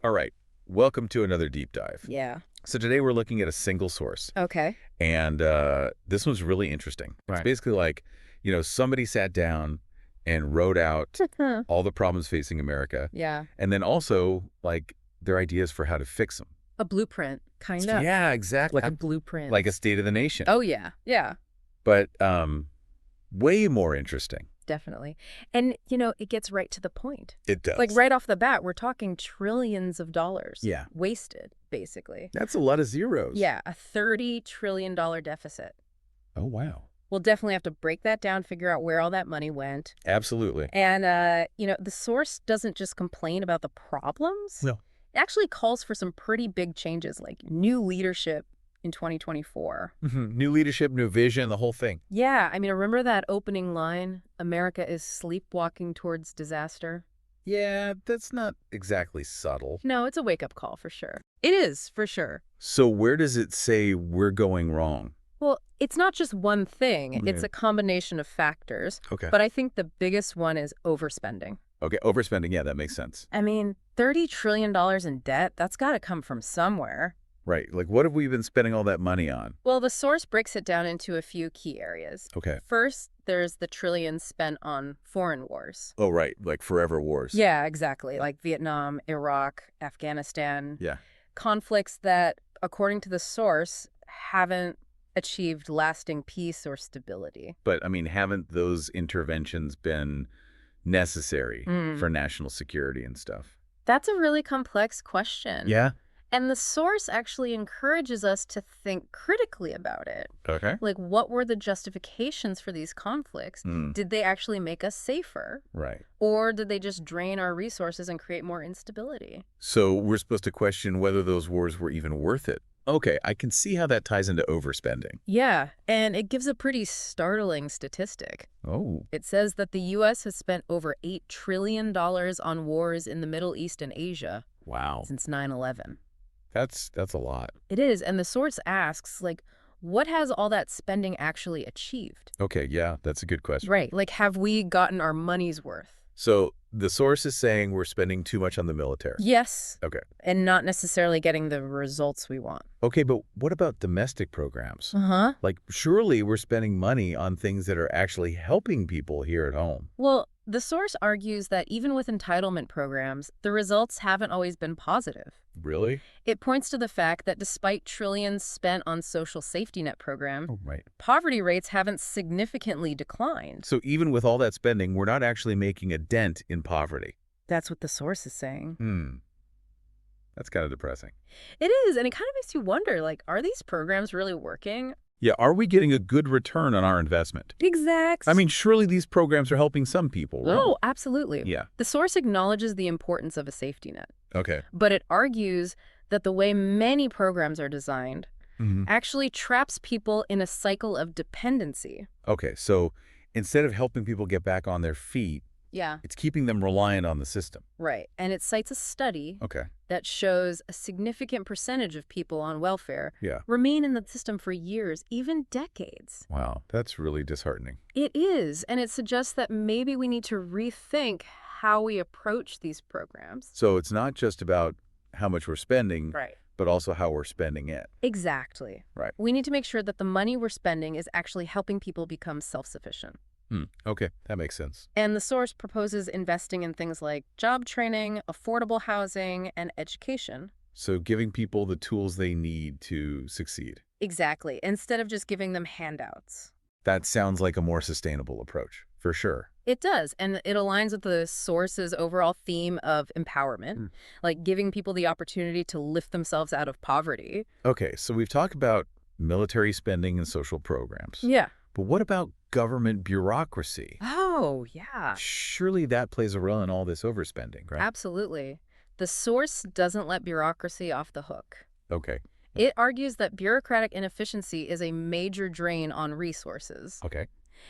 All right, welcome to another deep dive. Yeah. So today we're looking at a single source, Okay. and this one's really interesting. It's Right. basically like, somebody sat down and wrote out Huh. all the problems facing America, Yeah. and then also like their ideas for how to fix them. A blueprint, kind of. Yeah, exactly. Like a blueprint. Like a state of the nation. Oh, yeah. Yeah, But way more interesting. definitely. And, it gets right to the point. It does. Like right off the bat, we're talking trillions of dollars. Yeah. Wasted, basically. That's a lot of zeros. Yeah, a $30 trillion deficit. Oh, wow. We'll definitely have to break that down, figure out where all that money went. Absolutely. And, the source doesn't just complain about the problems. No. It actually calls for some pretty big changes, like new leadership in 2024. New leadership, new vision, the whole thing. Yeah, I mean, remember that opening line, America is sleepwalking towards disaster? Yeah, that's not exactly subtle. No, it's a wake-up call for sure. It is, for sure. So where does it say we're going wrong? Well, it's not just one thing. It's Yeah. a combination of factors. Okay. But I think the biggest one is overspending. Okay, overspending, yeah, that makes sense. I mean, $30 trillion in debt, that's got to come from somewhere. Right, like what have we been spending all that money on? Well, the source breaks it down into a few key areas. Okay. First, there's the trillions spent on foreign wars. Oh, right, like forever wars. Yeah, exactly. Like Vietnam, Iraq, Afghanistan. Yeah. Conflicts that, according to the source, haven't achieved lasting peace or stability. But, I mean, haven't those interventions been necessary for national security and stuff? That's a really complex question. Yeah? And the source actually encourages us to think critically about it. Okay. Like, what were the justifications for these conflicts? Mm, Did they actually make us safer? right. Or did they just drain our resources and create more instability? So we're supposed to question whether those wars were even worth it. Okay, I can see how that ties into overspending. Yeah, and it gives a pretty startling statistic. Oh. It says that the U.S. has spent over $8 trillion on wars in the Middle East and Asia Wow. since 9/11. That's a lot. It is, and the source asks, like, what has all that spending actually achieved? Okay, yeah, that's a good question. Right, like, have we gotten our money's worth? So the source is saying we're spending too much on the military. Yes, Okay. and not necessarily getting the results we want. Okay, but what about domestic programs? Uh-huh. Like, surely we're spending money on things that are actually helping people here at home. Well, the source argues that even with entitlement programs, the results haven't always been positive. Really? It points to the fact that despite trillions spent on social safety net programs, Oh, right. poverty rates haven't significantly declined. So even with all that spending, we're not actually making a dent in poverty. That's what the source is saying. That's kind of depressing. It is, and it kind of makes you wonder, like, are these programs really working? Yeah, are we getting a good return on our investment? Exact. I mean, surely these programs are helping some people, right? Oh, absolutely. Yeah. The source acknowledges the importance of a safety net, Okay. but it argues that the way many programs are designed actually traps people in a cycle of dependency. Okay, so instead of helping people get back on their feet, Yeah. it's keeping them reliant on the system. Right. And it cites a study Okay. that shows a significant percentage of people on welfare Yeah. remain in the system for years, even decades. Wow, that's really disheartening. It is, and it suggests that maybe we need to rethink how we approach these programs. So it's not just about how much we're spending, Right. but also how we're spending it. Exactly. Right. We need to make sure that the money we're spending is actually helping people become self-sufficient. Okay, that makes sense. And the source proposes investing in things like job training, affordable housing, and education. So giving people the tools they need to succeed. Exactly, instead of just giving them handouts. That sounds like a more sustainable approach, for sure. It does, and it aligns with the source's overall theme of empowerment, like giving people the opportunity to lift themselves out of poverty. Okay, so we've talked about military spending and social programs. Yeah. But what about government bureaucracy? Oh, yeah. Surely that plays a role in all this overspending, right? Absolutely. The source doesn't let bureaucracy off the hook. Okay. It argues that bureaucratic inefficiency is a major drain on resources. Okay.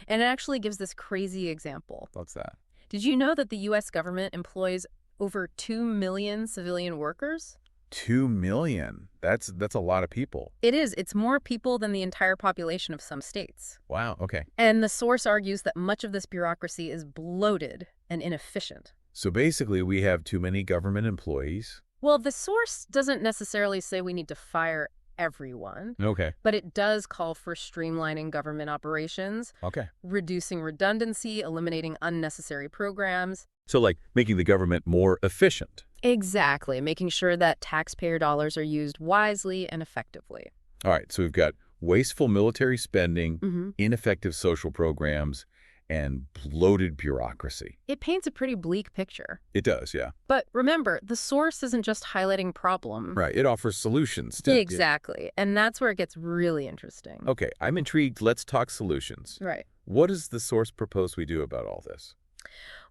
And it actually gives this crazy example. What's that? Did you know that the U.S. government employs over 2 million civilian workers? 2 million. That's a lot of people. It is. It's more people than the entire population of some states. Wow, okay. And the source argues that much of this bureaucracy is bloated and inefficient. So basically we have too many government employees, Well, the source doesn't necessarily say we need to fire everyone, Okay. but it does call for streamlining government operations, Okay. reducing redundancy, eliminating unnecessary programs. So like making the government more efficient. Exactly, making sure that taxpayer dollars are used wisely and effectively. All right, so we've got wasteful military spending, hmm ineffective social programs, and bloated bureaucracy. It paints a pretty bleak picture. It does, yeah. But remember, the source isn't just highlighting problems. Right, it offers solutions. To, Exactly. And that's where it gets really interesting. Okay, I'm intrigued. Let's talk solutions. Right. What does the source propose we do about all this?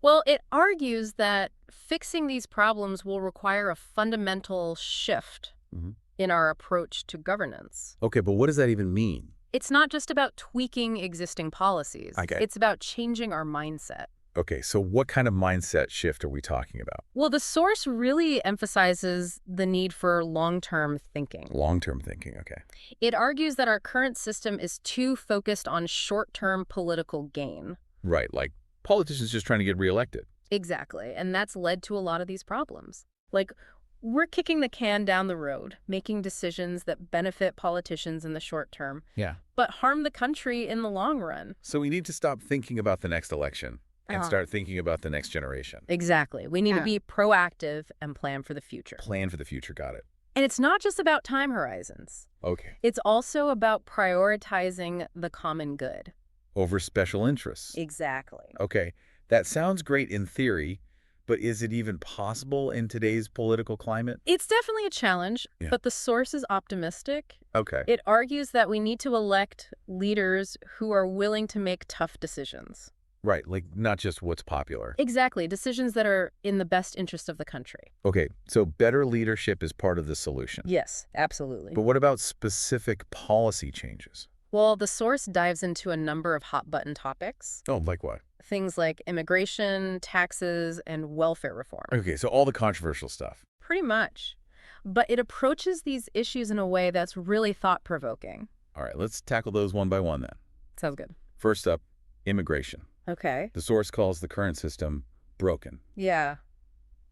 Well, it argues that fixing these problems will require a fundamental shift Mhm. in our approach to governance. Okay, but what does that even mean? It's not just about tweaking existing policies. Okay. It's about changing our mindset. Okay, so what kind of mindset shift are we talking about? Well, the source really emphasizes the need for long-term thinking. Long-term thinking, okay. It argues that our current system is too focused on short-term political gain. Right, like politicians just trying to get reelected. Exactly. And that's led to a lot of these problems. Like, we're kicking the can down the road, making decisions that benefit politicians in the short term, Yeah. but harm the country in the long run. So we need to stop thinking about the next election and Uh-huh. start thinking about the next generation. Exactly. We need to Yeah. be proactive and plan for the future. Plan for the future, got it. And it's not just about time horizons. Okay. It's also about prioritizing the common good. Over special interests. Exactly. Okay, that sounds great in theory, but is it even possible in today's political climate? It's definitely a challenge, Yeah. but the source is optimistic. Okay. It argues that we need to elect leaders who are willing to make tough decisions. Right, like not just what's popular. Exactly, decisions that are in the best interest of the country. Okay, so better leadership is part of the solution. Yes, absolutely. But what about specific policy changes? Well, the source dives into a number of hot-button topics, Oh, like what? things like immigration, taxes, and welfare reform. Okay, so all the controversial stuff. Pretty much. But it approaches these issues in a way that's really thought-provoking. All right, let's tackle those one by one then. Sounds good. First up, immigration. Okay. The source calls the current system broken Yeah,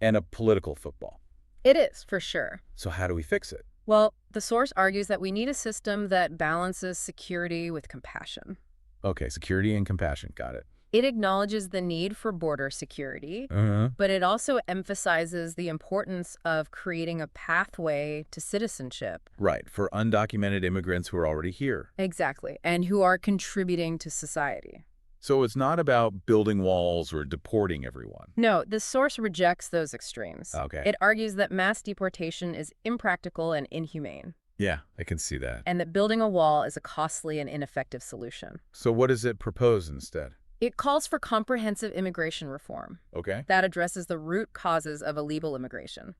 and a political football. it is, for sure. So how do we fix it? Well, the source argues that we need a system that balances security with compassion. Okay, security and compassion, got it. It acknowledges the need for border security, Uh-huh. but it also emphasizes the importance of creating a pathway to citizenship. Right, for undocumented immigrants who are already here. Exactly, and who are contributing to society. So it's not about building walls or deporting everyone. No, the source rejects those extremes. Okay. It argues that mass deportation is impractical and inhumane, Yeah, I can see that. and that building a wall is a costly and ineffective solution. So what does it propose instead? It calls for comprehensive immigration reform Okay. that addresses the root causes of illegal immigration.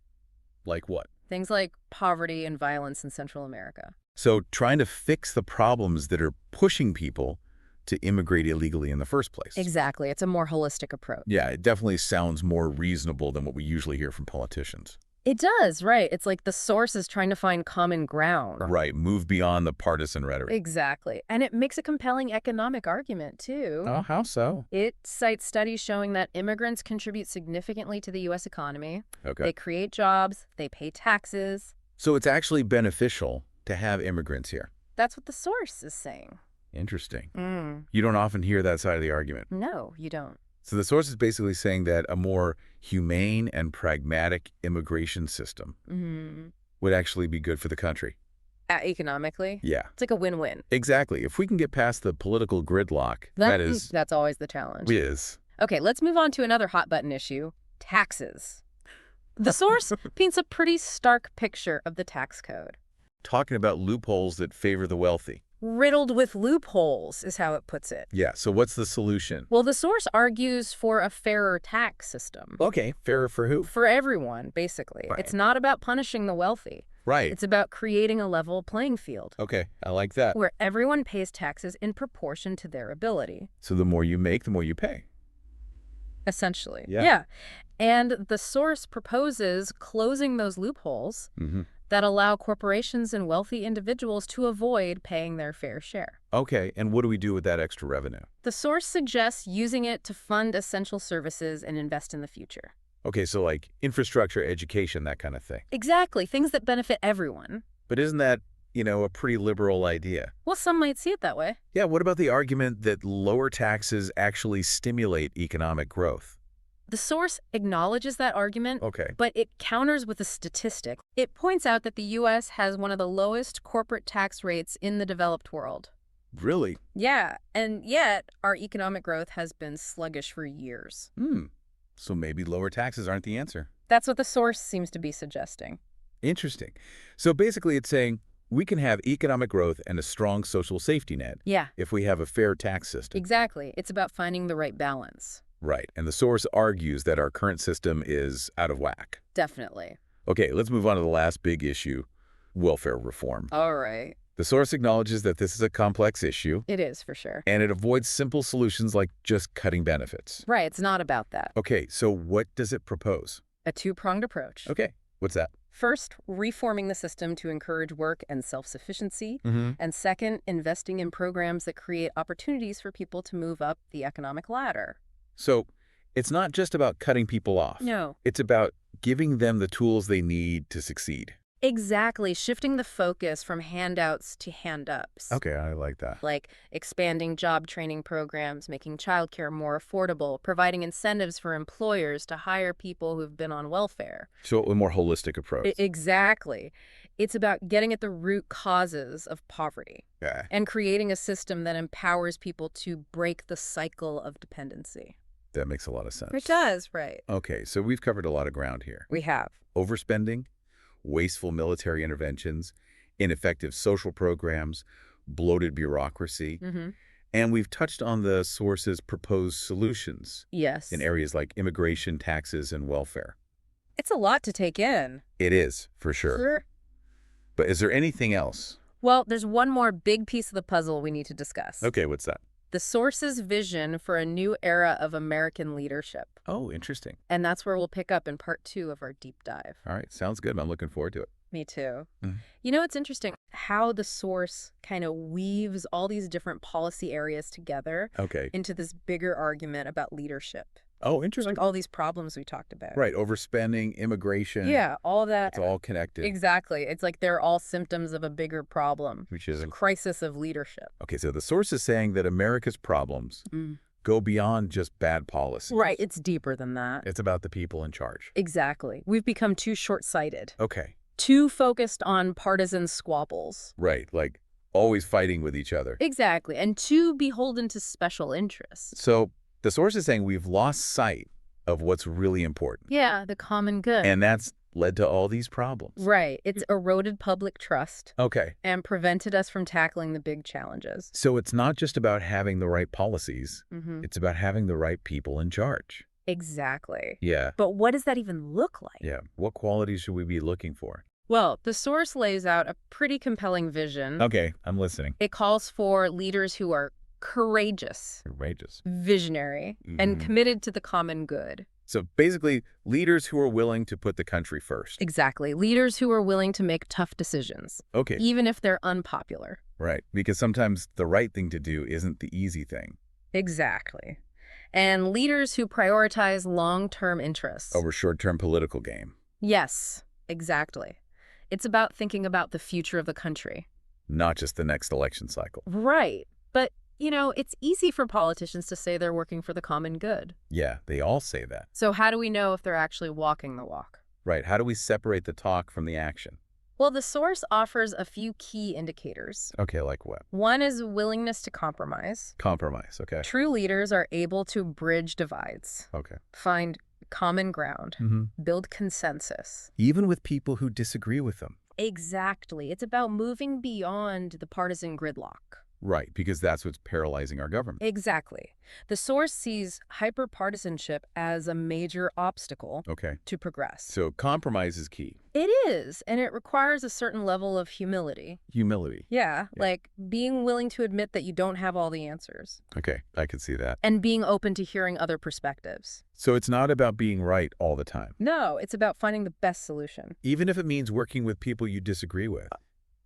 Like what? Things like poverty and violence in Central America. So trying to fix the problems that are pushing people to immigrate illegally in the first place. Exactly. It's a more holistic approach. Yeah, it definitely sounds more reasonable than what we usually hear from politicians. It does, right. It's like the source is trying to find common ground. Right, move beyond the partisan rhetoric. Exactly. And it makes a compelling economic argument, too. Oh, how so? It cites studies showing that immigrants contribute significantly to the U.S. economy. Okay. They create jobs. They pay taxes. So it's actually beneficial to have immigrants here. That's what the source is saying. Interesting. You don't often hear that side of the argument. No, you don't. So the source is basically saying that a more humane and pragmatic immigration system would actually be good for the country. Economically, Yeah, it's like a win-win. exactly. If we can get past the political gridlock, That's always the challenge. is. Okay, let's move on to another hot-button issue, taxes. The source paints a pretty stark picture of the tax code. Talking about loopholes that favor the wealthy. Riddled with loopholes is how it puts it. Yeah, so what's the solution? Well, the source argues for a fairer tax system. Okay, fairer for who? For everyone, basically. Right. It's not about punishing the wealthy. Right. It's about creating a level playing field Okay, I like that. where everyone pays taxes in proportion to their ability, So the more you make, the more you pay. essentially. Yeah. And the source proposes closing those loopholes Mm-hmm. that allow corporations and wealthy individuals to avoid paying their fair share. Okay, and what do we do with that extra revenue? The source suggests using it to fund essential services and invest in the future. Okay, so like infrastructure, education, that kind of thing. Exactly, things that benefit everyone. But isn't that, a pretty liberal idea? Well, some might see it that way. Yeah, what about the argument that lower taxes actually stimulate economic growth? The source acknowledges that argument, Okay. but it counters with a statistic. It points out that the U.S. has one of the lowest corporate tax rates in the developed world. Really? Yeah, and yet our economic growth has been sluggish for years. So maybe lower taxes aren't the answer. That's what the source seems to be suggesting. Interesting. So basically it's saying we can have economic growth and a strong social safety net Yeah, if we have a fair tax system. exactly. It's about finding the right balance. Right. And the source argues that our current system is out of whack. Definitely. Okay, let's move on to the last big issue, welfare reform. All right. The source acknowledges that this is a complex issue, It is, for sure. and it avoids simple solutions like just cutting benefits. Right, it's not about that. Okay, so what does it propose? A two-pronged approach. Okay, what's that? First, reforming the system to encourage work and self-sufficiency. And second, investing in programs that create opportunities for people to move up the economic ladder. So it's not just about cutting people off. No. It's about giving them the tools they need to succeed. Exactly, shifting the focus from handouts to hand-ups. Okay, I like that. Like expanding job training programs, making childcare more affordable, providing incentives for employers to hire people who've been on welfare. So a more holistic approach. Exactly. It's about getting at the root causes of poverty Yeah. and creating a system that empowers people to break the cycle of dependency. That makes a lot of sense. It does, right. Okay, so we've covered a lot of ground here. We have. Overspending, wasteful military interventions, ineffective social programs, bloated bureaucracy, and we've touched on the source's proposed solutions Yes. in areas like immigration, taxes, and welfare. It's a lot to take in. It is, for sure. But is there anything else? Well, there's one more big piece of the puzzle we need to discuss. Okay, what's that? The source's vision for a new era of American leadership. Oh, interesting. And that's where we'll pick up in part 2 of our deep dive. All right, sounds good. I'm looking forward to it. Me too. Mhm. You know, it's interesting how the source kind of weaves all these different policy areas together Okay. into this bigger argument about leadership. Oh, interesting. Like all these problems we talked about. Right, overspending, immigration. Yeah, all of that. It's all connected. Exactly. It's like they're all symptoms of a bigger problem. Which is A crisis of leadership. Okay, so the source is saying that America's problems go beyond just bad policy. Right. It's deeper than that. It's about the people in charge. Exactly. We've become too short-sighted. Okay, Too focused on partisan squabbles. right, like always fighting with each other. Exactly. And too beholden to special interests. So the source is saying we've lost sight of what's really important. Yeah, the common good. And that's led to all these problems. Right. It's eroded public trust Okay, and prevented us from tackling the big challenges. so it's not just about having the right policies. It's about having the right people in charge. Exactly. Yeah, But what does that even look like? yeah. What qualities should we be looking for? Well, the source lays out a pretty compelling vision. Okay, I'm listening. It calls for leaders who are courageous, Courageous. visionary, and committed to the common good. So basically, leaders who are willing to put the country first. Exactly. Leaders who are willing to make tough decisions, Okay, even if they're unpopular. right. Because sometimes the right thing to do isn't the easy thing. Exactly. And leaders who prioritize long-term interests. Over short-term political game. Yes, exactly. It's about thinking about the future of the country. Not just the next election cycle. Right. But, it's easy for politicians to say they're working for the common good. Yeah, they all say that. So how do we know if they're actually walking the walk? Right, how do we separate the talk from the action? Well, the source offers a few key indicators. Okay, like what? One is willingness to compromise. Compromise, okay. True leaders are able to bridge divides, Okay. find common ground, build consensus. Even with people who disagree with them. Exactly. It's about moving beyond the partisan gridlock. Right, because that's what's paralyzing our government. Exactly. The source sees hyperpartisanship as a major obstacle Okay, to progress. so compromise is key. It is, and it requires a certain level of humility. Humility. Yeah, like being willing to admit that you don't have all the answers. Okay, I can see that. And being open to hearing other perspectives. So it's not about being right all the time. No, it's about finding the best solution. Even if it means working with people you disagree with.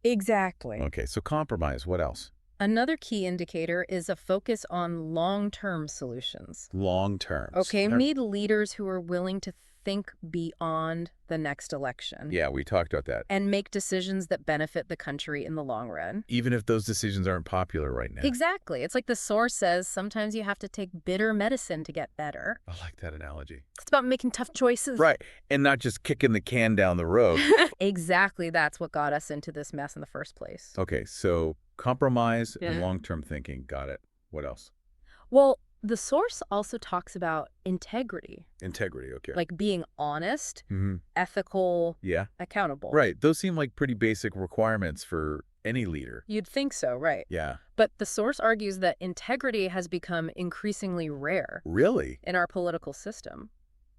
Exactly. Okay, so compromise, what else? Another key indicator is a focus on long-term solutions. Long term. Okay, meet leaders who are willing to think beyond the next election. Yeah, we talked about that. And make decisions that benefit the country in the long run. Even if those decisions aren't popular right now. Exactly. It's like the source says, sometimes you have to take bitter medicine to get better. I like that analogy. It's about making tough choices. Right. And not just kicking the can down the road. Exactly. That's what got us into this mess in the first place. Okay, so compromise and long-term thinking. Got it. What else? Well, the source also talks about integrity. Integrity, okay. Like being honest, ethical, yeah, accountable. Right. Those seem like pretty basic requirements for any leader. You'd think so, right? Yeah. But the source argues that integrity has become increasingly rare. Really? In our political system.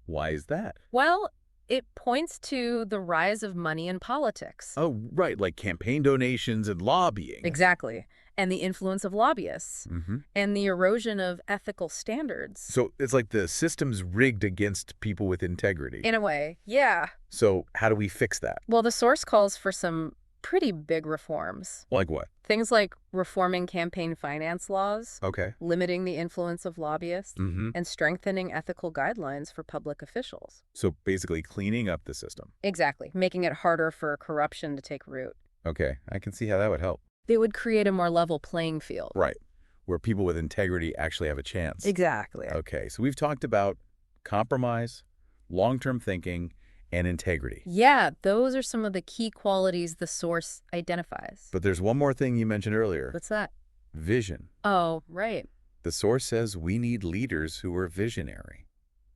Why is that? Well, it points to the rise of money in politics. Oh, right, like campaign donations and lobbying. Exactly. And the influence of lobbyists. And the erosion of ethical standards. So it's like the system's rigged against people with integrity. In a way, yeah. So how do we fix that? Well, the source calls for some pretty big reforms. Like what? Things like reforming campaign finance laws, Okay. limiting the influence of lobbyists, and strengthening ethical guidelines for public officials. So basically cleaning up the system. Exactly. Making it harder for corruption to take root. Okay, I can see how that would help. They would create a more level playing field. Right, where people with integrity actually have a chance. Exactly. Okay, so we've talked about compromise, long-term thinking, and integrity. Yeah, those are some of the key qualities the source identifies. But there's one more thing you mentioned earlier. What's that? Vision. Oh, right. The source says we need leaders who are visionary.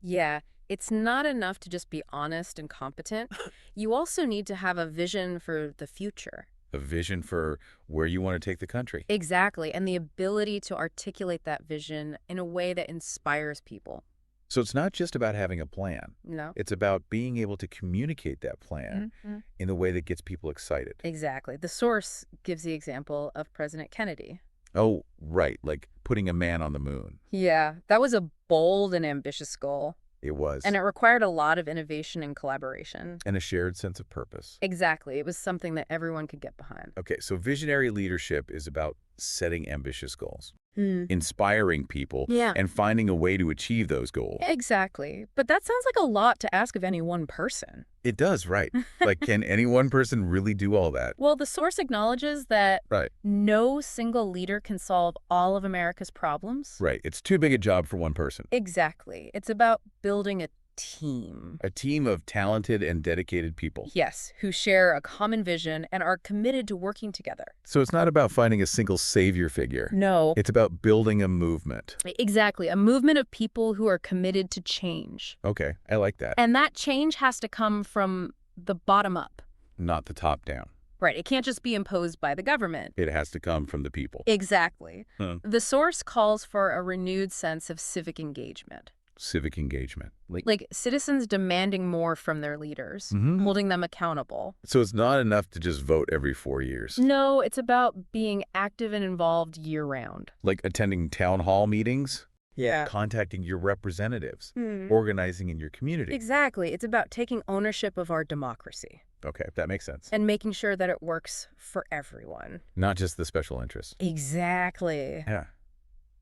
Yeah, it's not enough to just be honest and competent. You also need to have a vision for the future. A vision for where you want to take the country. Exactly, and the ability to articulate that vision in a way that inspires people. So it's not just about having a plan. No. It's about being able to communicate that plan in a way that gets people excited. Exactly. The source gives the example of President Kennedy. Oh, right, like putting a man on the moon. Yeah, that was a bold and ambitious goal. It was. And it required a lot of innovation and collaboration. And a shared sense of purpose. Exactly. It was something that everyone could get behind. Okay, so visionary leadership is about setting ambitious goals, inspiring people, and finding a way to achieve those goals. Exactly. But that sounds like a lot to ask of any one person. It does, right. Like, can any one person really do all that? Well, the source acknowledges that no single leader can solve all of America's problems. Right. It's too big a job for one person. Exactly. It's about building a team. A team of talented and dedicated people. Yes, who share a common vision and are committed to working together. So it's not about finding a single savior figure. No. It's about building a movement. Exactly. A movement of people who are committed to change. Okay, I like that. And that change has to come from the bottom up. Not the top down. Right. It can't just be imposed by the government. It has to come from the people. Exactly. The source calls for a renewed sense of civic engagement. Civic engagement. Like citizens demanding more from their leaders, holding them accountable. So it's not enough to just vote every 4 years. No, it's about being active and involved year-round. Like attending town hall meetings? Yeah. Contacting your representatives, organizing in your community. Exactly. It's about taking ownership of our democracy. Okay, that makes sense. And making sure that it works for everyone. Not just the special interests. Exactly. Yeah.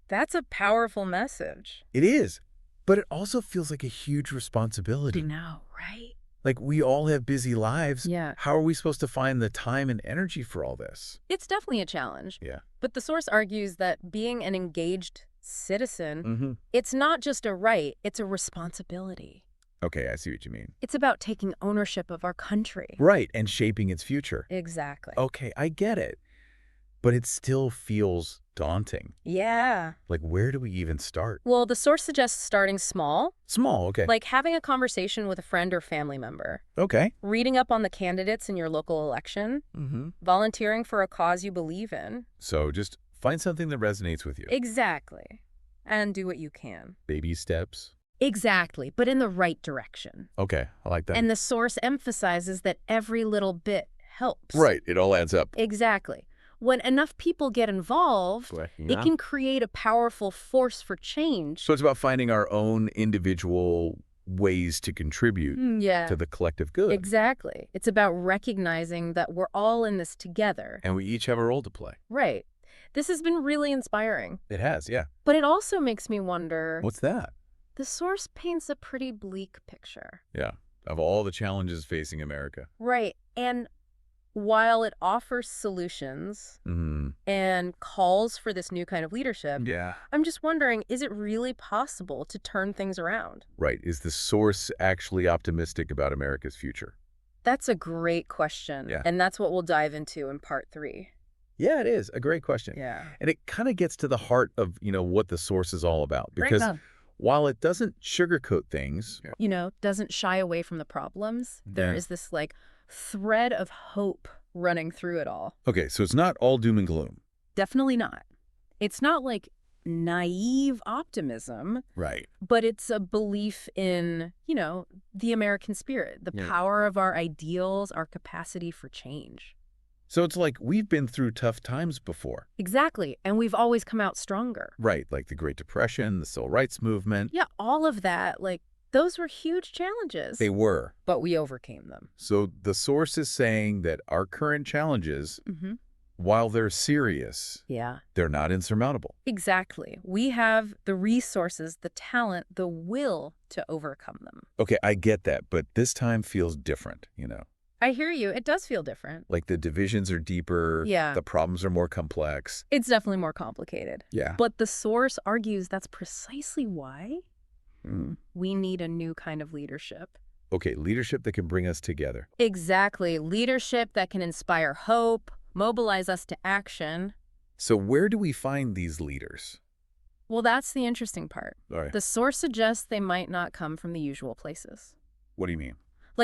That's a powerful message. It is. But it also feels like a huge responsibility. I know, right? Like, we all have busy lives. Yeah. How are we supposed to find the time and energy for all this? It's definitely a challenge. Yeah. But the source argues that being an engaged citizen, it's not just a right, it's a responsibility. Okay, I see what you mean. It's about taking ownership of our country. Right, and shaping its future. Exactly. Okay, I get it. But it still feels daunting. Yeah. Like, where do we even start? Well, the source suggests starting small. Small, okay. Like having a conversation with a friend or family member. Okay. Reading up on the candidates in your local election. Volunteering for a cause you believe in. So just find something that resonates with you. Exactly. And do what you can. Baby steps. Exactly, but in the right direction. Okay, I like that. And the source emphasizes that every little bit helps. Right, it all adds up. Exactly. When enough people get involved, it can create a powerful force for change. So it's about finding our own individual ways to contribute to the collective good. Exactly. It's about recognizing that we're all in this together. And we each have a role to play. Right. This has been really inspiring. It has, yeah. But it also makes me wonder... What's that? The source paints a pretty bleak picture. Yeah, of all the challenges facing America. Right. And while it offers solutions and calls for this new kind of leadership, Yeah. I'm just wondering, is it really possible to turn things around? Right. Is the source actually optimistic about America's future? That's a great question. Yeah. And that's what we'll dive into in part 3. Yeah, it is. A great question. Yeah. And it kind of gets to the heart of, what the source is all about. Break Because down. while it doesn't sugarcoat things, Doesn't shy away from the problems. There Yeah. is this thread of hope running through it all. okay, so it's not all doom and gloom. Definitely not. It's not naive optimism, Right. but it's a belief in, the American spirit, the power of our ideals, our capacity for change. So it's like we've been through tough times before. Exactly. And we've always come out stronger. Right, like the Great Depression, the Civil Rights Movement. Yeah, all of that, those were huge challenges. They were. But we overcame them. So the source is saying that our current challenges, Mm-hmm. while they're serious, Yeah. they're not insurmountable. Exactly. We have the resources, the talent, the will to overcome them. Okay, I get that, but this time feels different, I hear you. It does feel different. Like the divisions are deeper. Yeah. The problems are more complex. It's definitely more complicated. Yeah. But the source argues that's precisely why Mm. we need a new kind of leadership. Okay, leadership that can bring us together. Exactly. Leadership that can inspire hope, mobilize us to action. So where do we find these leaders? Well, that's the interesting part. All right. The source suggests they might not come from the usual places. What do you mean?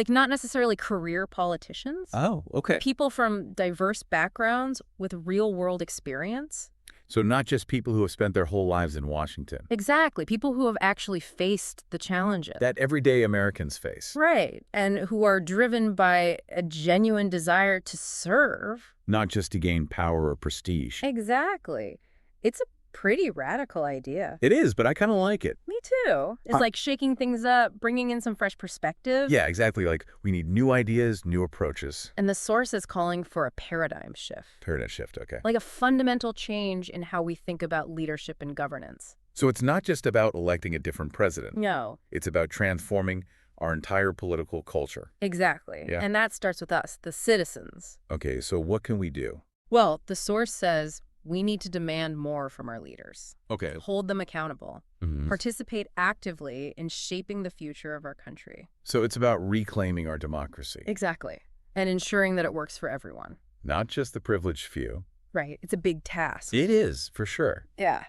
Not necessarily career politicians. Oh, okay. People from diverse backgrounds with real-world experience. So not just people who have spent their whole lives in Washington. Exactly. People who have actually faced the challenges. That everyday Americans face. Right. And who are driven by a genuine desire to serve. Not just to gain power or prestige. Exactly. It's a pretty radical idea. It is, but I kind of like it. Me too. It's like shaking things up, bringing in some fresh perspective. Yeah, exactly. Like we need new ideas, new approaches. And the source is calling for a paradigm shift. Paradigm shift, okay. Like a fundamental change in how we think about leadership and governance. So it's not just about electing a different president. No. It's about transforming our entire political culture. Exactly. Yeah. And that starts with us, the citizens. Okay, so what can we do? Well, the source says we need to demand more from our leaders. Okay. Hold them accountable. Mhm. Participate actively in shaping the future of our country. So it's about reclaiming our democracy. Exactly. And ensuring that it works for everyone. Not just the privileged few. Right. It's a big task. It is, for sure. Yeah.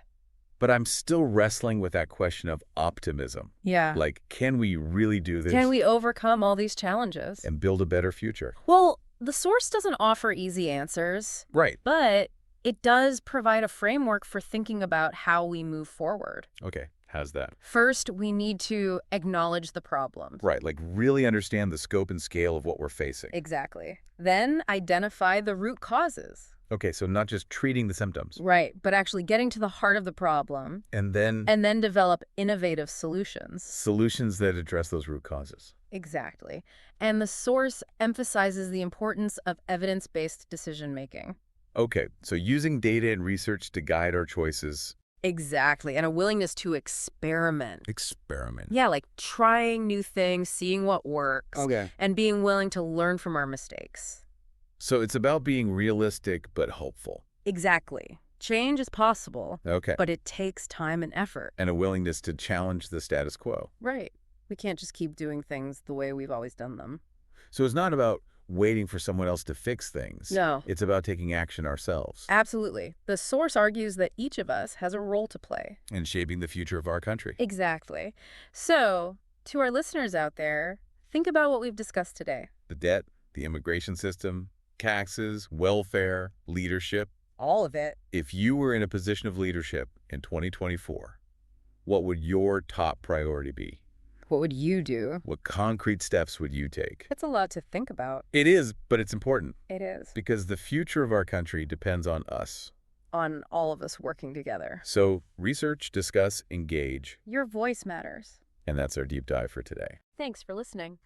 But I'm still wrestling with that question of optimism. Yeah. Like, can we really do this Can we overcome all these challenges? and build a better future? Well, the source doesn't offer easy answers, Right. but it does provide a framework for thinking about how we move forward. Okay, how's that? First, we need to acknowledge the problems. Right, like really understand the scope and scale of what we're facing. Exactly. Then identify the root causes. Okay, so not just treating the symptoms. Right, but actually getting to the heart of the problem And then and then develop innovative solutions. solutions that address those root causes. Exactly. And the source emphasizes the importance of evidence-based decision-making. Okay, so using data and research to guide our choices. Exactly. And a willingness to experiment. Experiment. Yeah, like trying new things, seeing what works, Okay. and being willing to learn from our mistakes. So it's about being realistic but hopeful. Exactly. Change is possible, Okay. but it takes time and effort. And a willingness to challenge the status quo. Right. We can't just keep doing things the way we've always done them. So it's not about waiting for someone else to fix things. No. It's about taking action ourselves Absolutely. The source argues that each of us has a role to play. and shaping the future of our country. Exactly. So, to our listeners out there, think about what we've discussed today. The debt, the immigration system, taxes, welfare, leadership. All of it. If you were in a position of leadership in 2024, what would your top priority be? What would you do? What concrete steps would you take? It's a lot to think about. It is, but it's important It is. because the future of our country depends on us. On all of us working together. So research, discuss, engage, Your voice matters. and that's our deep dive for today. Thanks for listening.